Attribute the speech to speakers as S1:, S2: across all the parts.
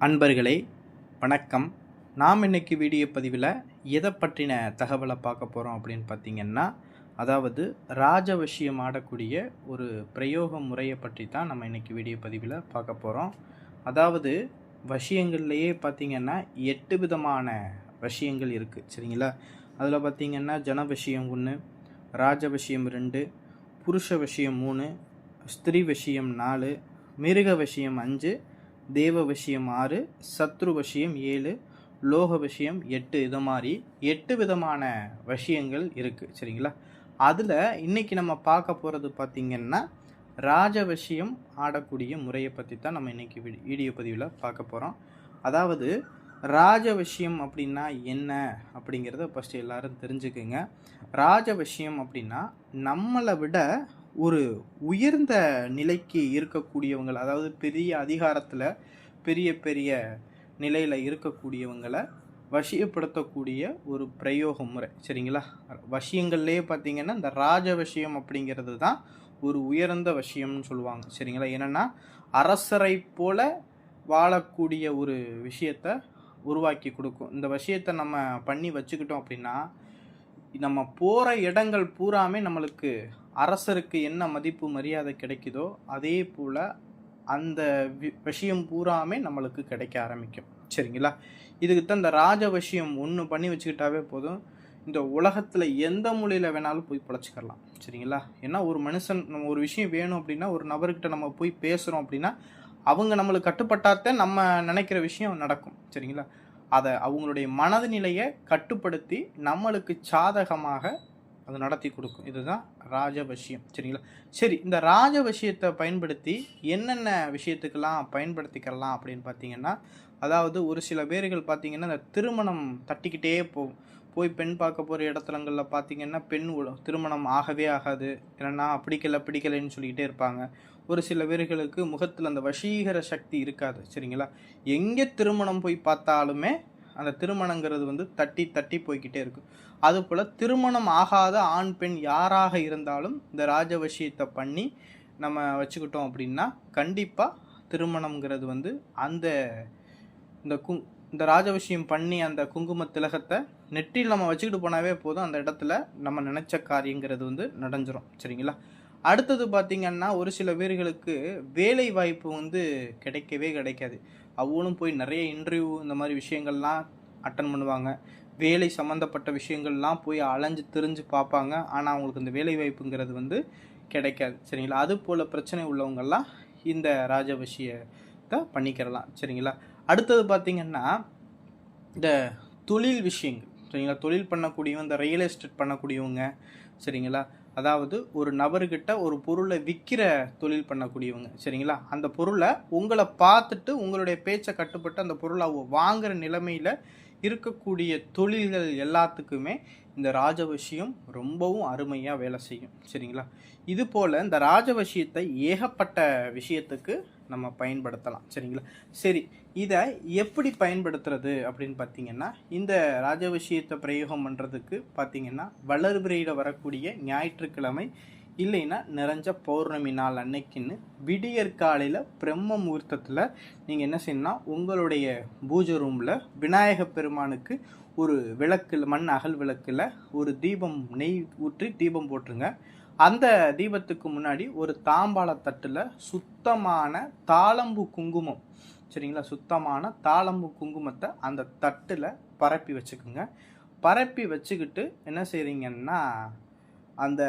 S1: அன்பர்களே வணக்கம். நாம் இன்னைக்கு வீடியோ பதிவில் எதை பற்றின தகவலை பார்க்க போகிறோம் அப்படின்னு பார்த்தீங்கன்னா, அதாவது ராஜவசியம் ஆடக்கூடிய ஒரு பிரயோக முறையை பற்றி தான் நம்ம இன்னைக்கு வீடியோ பதிவில் பார்க்க போகிறோம். அதாவது வசியங்கள்லேயே பார்த்திங்கன்னா 8 விதமான வசியங்கள் இருக்குது, சரிங்களா? அதில் பார்த்திங்கன்னா ஜனவசியம் 1, ராஜவசியம் 2, புருஷ வசியம் 3, ஸ்திரீ வசியம் 4, மிருக வசியம் 5, தேவ வசியம் 6, சத்ரு வசியம் 7, லோக வசியம் 8. இது மாதிரி 8 விதமான வசியங்கள் இருக்குது, சரிங்களா? அதில் இன்றைக்கி நம்ம பார்க்க போகிறது பார்த்திங்கன்னா ராஜவசியம் ஆடக்கூடிய முறையை பற்றி தான் நம்ம இன்றைக்கி வீடியோ பதிவில் பார்க்க போகிறோம். அதாவது ராஜவசியம் அப்படின்னா என்ன அப்படிங்கிறத ஃபஸ்ட்டு எல்லோரும் தெரிஞ்சுக்குங்க. ராஜவசியம் அப்படின்னா நம்மளை விட ஒரு உயர்ந்த நிலைக்கு இருக்கக்கூடியவங்க, அதாவது பெரிய அதிகாரத்தில் பெரிய பெரிய நிலையில் இருக்கக்கூடியவங்களை வசியப்படுத்தக்கூடிய ஒரு பிரயோக முறை, சரிங்களா? வசியங்கள்லேயே பார்த்திங்கன்னா இந்த ராஜவசியம் அப்படிங்கிறது தான் ஒரு உயர்ந்த வசியம்னு சொல்லுவாங்க, சரிங்களா? என்னென்னா அரசரை போல வாழக்கூடிய ஒரு விஷயத்தை உருவாக்கி கொடுக்கும். இந்த விஷயத்தை நம்ம பண்ணி வச்சுக்கிட்டோம் அப்படின்னா நம்ம போகிற இடங்கள் பூராமே நம்மளுக்கு அரசருக்கு என்ன மதிப்பு மரியாதை கிடைக்குதோ அதே போல் அந்த விஷயம் பூராமே நம்மளுக்கு கிடைக்க ஆரம்பிக்கும், சரிங்களா? இதுக்கு தான் இந்த ராஜவசியம் 1 பண்ணி வச்சுக்கிட்டாவே போதும், இந்த உலகத்தில் எந்த மூலையில் வேணாலும் போய் பிழைச்சிக்கலாம், சரிங்களா? ஏன்னா ஒரு மனுஷன் நம்ம ஒரு விஷயம் வேணும் அப்படின்னா ஒரு நபர்கிட்ட நம்ம போய் பேசுகிறோம் அப்படின்னா அவங்க நம்மளுக்கு கட்டுப்பட்டாத்தான் நம்ம நினைக்கிற விஷயம் நடக்கும், சரிங்களா? அதை அவங்களுடைய மனநிலையை கட்டுப்படுத்தி நம்மளுக்கு சாதகமாக அது நடத்தி கொடுக்கும். இதுதான் ராஜவசியம், சரிங்களா? சரி, இந்த ராஜவசியத்தை பயன்படுத்தி என்னென்ன விஷயத்துக்கெல்லாம் பயன்படுத்திக்கலாம் அப்படின்னு பார்த்தீங்கன்னா, அதாவது ஒரு சில பேர்கள் பார்த்தீங்கன்னா இந்த திருமணம் தட்டிக்கிட்டே போய் பெண் பார்க்க போகிற இடத்துலங்களில் பார்த்தீங்கன்னா பெண் திருமணம் ஆகவே ஆகாது, ஏன்னா பிடிக்கலைன்னு சொல்லிக்கிட்டே இருப்பாங்க. ஒரு சில பேர்களுக்கு முகத்தில் அந்த வசீகர சக்தி இருக்காது, சரிங்களா? எங்கே திருமணம் போய் பார்த்தாலுமே அந்த திருமணங்கிறது தட்டி தட்டி போய்கிட்டே இருக்கும். அதுபோல் திருமணம் ஆகாத ஆண் பெண் யாராக இருந்தாலும் இந்த ராஜவசியத்தை பண்ணி நம்ம வச்சுக்கிட்டோம் அப்படின்னா கண்டிப்பாக திருமணங்கிறது அந்த இந்த ராஜவசியம் பண்ணி அந்த குங்கும திலகத்தை நெற்றியில் நம்ம வச்சுக்கிட்டு போனாவே போதும், அந்த இடத்துல நம்ம நினச்ச காரியங்கிறது நடந்துரும், சரிங்களா? அடுத்தது பார்த்திங்கன்னா ஒரு சில பேர்களுக்கு வேலை வாய்ப்பு கிடைக்கவே கிடைக்காது. அவங்களும் போய் நிறைய இன்டர்வியூ இந்த மாதிரி விஷயங்கள்லாம் அட்டன் பண்ணுவாங்க, வேலை சம்மந்தப்பட்ட விஷயங்கள்லாம் போய் அலைஞ்சு திரிஞ்சு பார்ப்பாங்க, ஆனால் அவங்களுக்கு இந்த வேலை வாய்ப்புங்கிறது கிடைக்காது, சரிங்களா? அது போல் பிரச்சனை உள்ளவங்கெல்லாம் இந்த ராஜவசியத்தை பண்ணிக்கிறலாம், சரிங்களா? அடுத்தது பார்த்திங்கன்னா இந்த தொழில் விஷயங்கள், சரிங்களா? தொழில் பண்ணக்கூடியவங்க, இந்த ரியல் எஸ்டேட் பண்ணக்கூடியவங்க, சரிங்களா? அதாவது ஒரு நபர்கிட்ட ஒரு பொருளை விற்கிற தொழில் பண்ணக்கூடியவங்க, சரிங்களா? அந்த பொருளை உங்களை பார்த்துட்டு உங்களுடைய பேச்சை கட்டுப்பட்டு அந்த பொருளை வாங்குகிற நிலைமையில் இருக்கக்கூடிய தொழில்கள் எல்லாத்துக்குமே இந்த ராஜவசியம் ரொம்பவும் அருமையாக வேலை செய்யும், சரிங்களா? இது போல் இந்த ராஜவசியத்தை ஏகப்பட்ட விஷயத்துக்கு நம்ம பயன்படுத்தலாம், சரிங்களா? சரி, இதை எப்படி பயன்படுத்துறது அப்படின்னு பார்த்தீங்கன்னா, இந்த ராஜவசியத்தை பிரயோகம் பண்ணுறதுக்கு பார்த்தீங்கன்னா வளர்பிறையில் வரக்கூடிய ஞாயிற்றுக்கிழமை இல்லைன்னா நிறைஞ்ச பௌர்ணமி நாள் அன்னைக்குன்னு விடியற்காலையில் பிரம்ம முகூர்த்தத்தில் நீங்கள் என்ன செய்யணும்னா உங்களுடைய பூஜை ரூமில் விநாயக பெருமானுக்கு ஒரு விளக்கில், மண் அகல் விளக்கில் ஒரு தீபம், நெய் ஊற்றி தீபம் போட்டுருங்க. அந்த தீபத்துக்கு முன்னாடி ஒரு தாம்பாள தட்டில் சுத்தமான தாளம்பு குங்குமம், சரிங்களா? சுத்தமான தாளம்பு குங்குமத்தை அந்த தட்டில் பரப்பி வச்சுக்கோங்க. பரப்பி வச்சுக்கிட்டு என்ன செய்கிறீங்கன்னா அந்த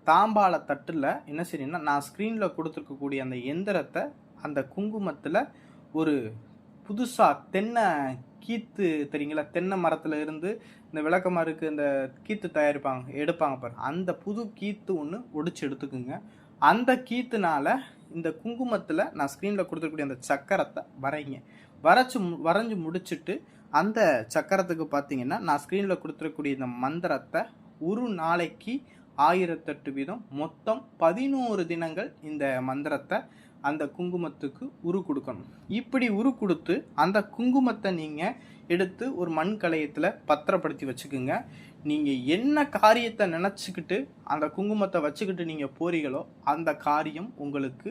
S1: தாம்பாள தட்டில் என்ன செய்றீங்கன்னா நான் ஸ்க்ரீனில் கொடுத்துருக்கக்கூடிய அந்த எந்திரத்தை அந்த குங்குமத்தில் ஒரு புதுசாக தென்னை கீத்து, தெரியுங்களா? தென்னை மரத்தில் இருந்து இந்த விளக்கமாருக்கு இந்த கீத்து எடுப்பாங்க பாரு, அந்த புது கீத்து ஒன்று ஒடிச்சு எடுத்துக்குங்க. அந்த கீத்துனால இந்த குங்குமத்தில் நான் ஸ்க்ரீனில் கொடுத்துருக்கூடிய அந்த சக்கரத்தை வரைஞ்சி முடிச்சுட்டு அந்த சக்கரத்துக்கு பார்த்தீங்கன்னா நான் ஸ்க்ரீனில் கொடுத்துருக்கக்கூடிய இந்த மந்திரத்தை ஒரு நாளைக்கு 1008 வீதம் மொத்தம் 11 தினங்கள் இந்த மந்திரத்தை அந்த குங்குமத்துக்கு உரு கொடுக்கணும். இப்படி உரு கொடுத்து அந்த குங்குமத்தை நீங்கள் எடுத்து ஒரு மண் கலயத்தில் பத்திரப்படுத்தி வச்சுக்கோங்க. நீங்கள் என்ன காரியத்தை நினச்சிக்கிட்டு அந்த குங்குமத்தை வச்சுக்கிட்டு நீங்கள் போறீங்களோ அந்த காரியம் உங்களுக்கு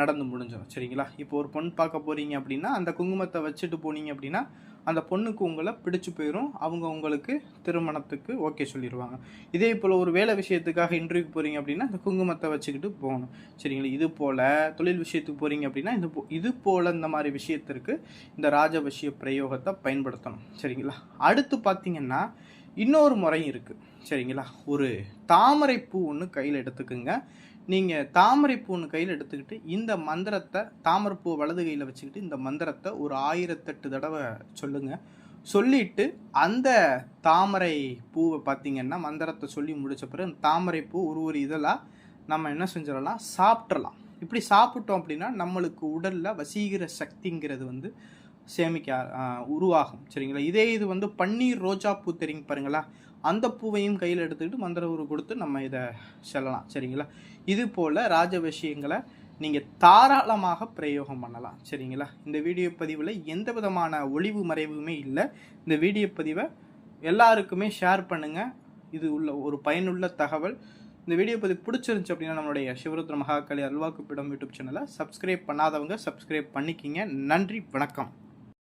S1: நடந்து முடிஞ்சிடும். சரிங்களா? இப்போ ஒரு பொண்ணு பார்க்க போகிறீங்க அப்படின்னா அந்த குங்குமத்தை வச்சுட்டு போனீங்க அப்படின்னா அந்த பொண்ணுக்கு உங்களை பிடிச்சி போயிடும். அவங்க உங்களுக்கு திருமணத்துக்கு ஓகே சொல்லிடுவாங்க. இதே போல் ஒரு வேலை விஷயத்துக்காக இன்டர்வியூக்கு போகிறீங்க அப்படின்னா அந்த குங்குமத்தை வச்சுக்கிட்டு போகணும். சரிங்களா? இது போல் தொழில் விஷயத்துக்கு போகிறீங்க அப்படின்னா இது போல் இந்த மாதிரி விஷயத்திற்கு இந்த ராஜவசிய பிரயோகத்தை பயன்படுத்தணும். சரிங்களா? அடுத்து பார்த்தீங்கன்னா இன்னொரு முறையும் இருக்குது. சரிங்களா? ஒரு தாமரை பூ ஒன்று கையில் எடுத்துக்குங்க. நீங்கள் தாமரை பூ ஒன்று கையில் எடுத்துக்கிட்டு இந்த மந்திரத்தை தாமரைப்பூ வலது கையில் வச்சுக்கிட்டு இந்த மந்திரத்தை ஒரு 1008 தடவை சொல்லுங்கள். சொல்லிட்டு அந்த தாமரை பூவை பார்த்தீங்கன்னா மந்திரத்தை சொல்லி முடித்த பிறகு அந்த தாமரை பூ ஒரு இதெல்லாம் நம்ம என்ன செஞ்சிடலாம், சாப்பிட்றலாம். இப்படி சாப்பிட்டோம் அப்படின்னா நம்மளுக்கு உடலில் வசீகர சக்திங்கிறது வந்து உருவாகும். சரிங்களா? இதே இது வந்து பன்னீர் ரோஜா பூ தெரியும் பாருங்களா, அந்த பூவையும் கையில் எடுத்துக்கிட்டு மந்திர உரு கொடுத்து நம்ம இதை செல்லலாம். சரிங்களா? இது போல் ராஜ விஷயங்களை நீங்கள் தாராளமாக பிரயோகம் பண்ணலாம். சரிங்களா? இந்த வீடியோ பதிவில் எந்த விதமான ஒளிவு மறைவுமே இல்லை. இந்த வீடியோ பதிவை எல்லாருக்குமே ஷேர் பண்ணுங்கள். இது உள்ள ஒரு பயனுள்ள தகவல். இந்த வீடியோ பதிவு பிடிச்சிருந்துச்சு அப்படின்னா நம்மளுடைய சிவருத்ர மகாகாளி அல்வாக்குப்பிடம் யூடியூப் சேனலை சப்ஸ்கிரைப் பண்ணாதவங்க சப்ஸ்கிரைப் பண்ணிக்கிங்க. நன்றி, வணக்கம்.